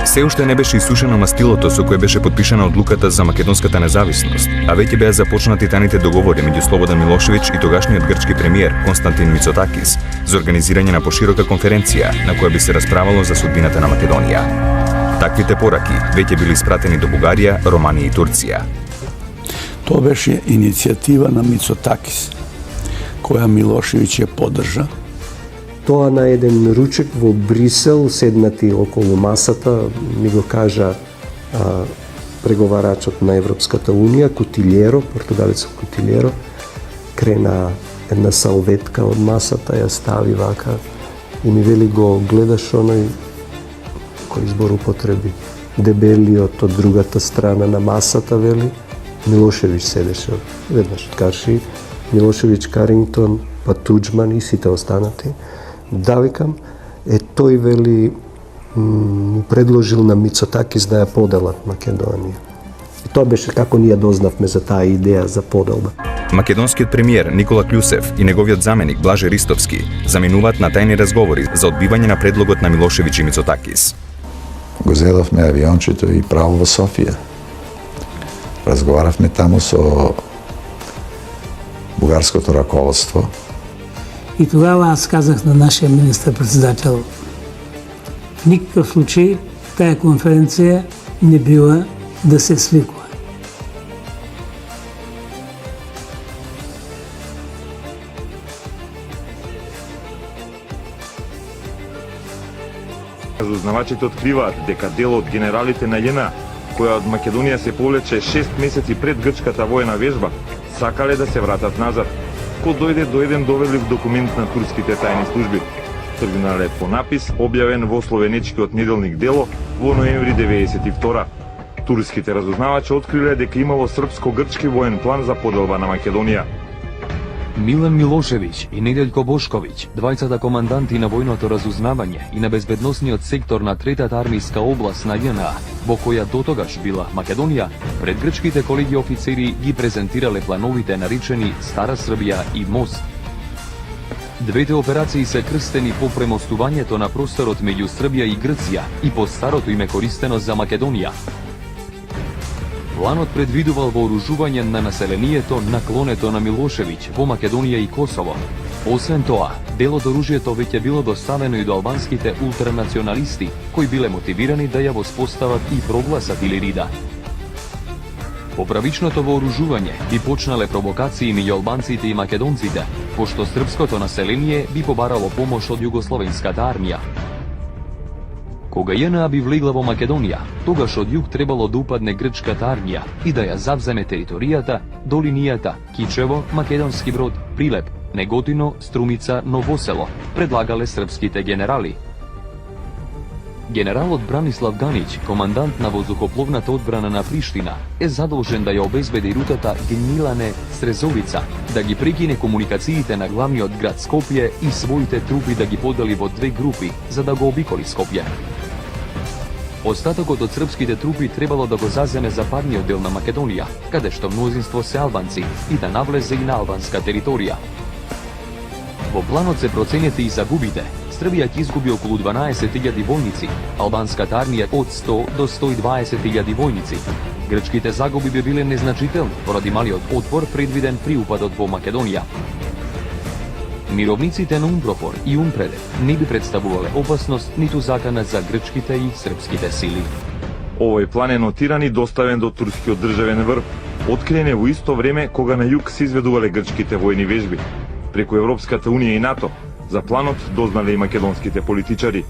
Се уште не беше исушено мастилото со кое беше подпишана одлуката за македонската независност, а веќе беа започнати таните договори меѓу Слободан Милошевиќ и тогашниот грчки премиер Константин Мицотакис за организирање на поширока конференција на која би се расправало за судбината на Македонија. Таквите пораки веќе били испратени до Бугарија, Романија и Турција. Тоа беше иницијатива на Мицотакис, која Милошевиќ ја поддржа. Тоа на еден ручек во Брисел, седнати околу масата, ми го кажа преговарачот на Европската Унија, Кутилјеро, португалецот Кутилјеро, крена една салветка од масата, ја стави вака и ми вели го гледаш оној кој збор употреби, дебелиот од другата страна на масата, вели, Милошевиќ седеше веднаш од Карши, Милошевиќ, Карингтон, па Туџман и сите останати. Да, викам, тој вели му предложил на Мицотакис да ја поделат Македонија. И тоа беше како ние дознавме за таа идеја за поделба. Македонскиот премиер Никола Кљусев и неговиот заменик Блаже Ристовски заминуваат на тајни разговори за одбивање на предлогот на Милошевиќ и Мицотакис. Го зедовме авиончето и право во Софија. Разговаравме таму со бугарското раководство. И тогава аз казах на нашия министър-председател, в никакъв случай тая конференция не бива да се свиква. Разузнавачите откриваат дека дел од генералите на ЈНА, која од Македонија се повлече 6 месеци пред грчката воена вежба, сакале да се вратат назад. Ко дојде до еден доверлив документ на турските тајни служби. Тргнале по напис, објавен во словенечкиот неделник Дело во ноември 92. Турските разузнавачи откриле дека имало српско-грчки воен план за поделба на Македонија. Милан Милошевиќ и Неделјко Бошковиќ, двајцата команданти на војното разузнавање и на безбедносниот сектор на третата армиска област на ЈНА, во која дотогаш била Македонија, пред грчките колеги офицери ги презентирале плановите наречени Стара Србија и Мост. Двете операции се крстени по премостувањето на просторот меѓу Србија и Грција и по старото име користено за Македонија. Планот предвидувал вооружување на населението на клонето на Милошевиќ во Македонија и Косово. Освен тоа, дел од оружјето веќе било доставено и до албанските ултранационалисти, кои биле мотивирани да ја воспостават и прогласат Илирида. По правичното вооружување би почнале провокации меѓу албанците и македонците, пошто српското население би побарало помош од југословенската армија. Кога ЈНА би влегла во Македонија, тогаш од југ требало да упадне грчката армија и да ја завземе територијата до линијата Кичево, Македонски Брод, Прилеп, Неготино, Струмица, Новосело, предлагале српските генерали. Генералот Бранислав Ганич, командант на воздухопловната одбрана на Приштина, е задолжен да ја обезбеди рутата Гнилане-Срезовица, да ги прекине комуникациите на главниот град Скопје и своите трупи да ги подели во две групи, за да го обиколи Скопје. Остатокот од српските трупи требало да го заземе западниот дел на Македонија, каде што мнозинство се албанци, и да навлезе и на албанска територија. Во планот се проценети и загубите. Србија ќе изгуби околу 12.000 војници, албанската армија од 100 до 120.000 војници. Грчките загуби би биле незначителни поради малиот отпор предвиден при упадот во Македонија. Мировниците на Умпрофор и Умпреде не би представувале опасност ниту закана за грчките и српските сили. Овој план е нотиран и доставен до турскиот државен врв. Откриен е во исто време кога на југ се изведувале грчките војни вежби. Преку Европската Унија и НАТО, за планот дознале и македонските политичари.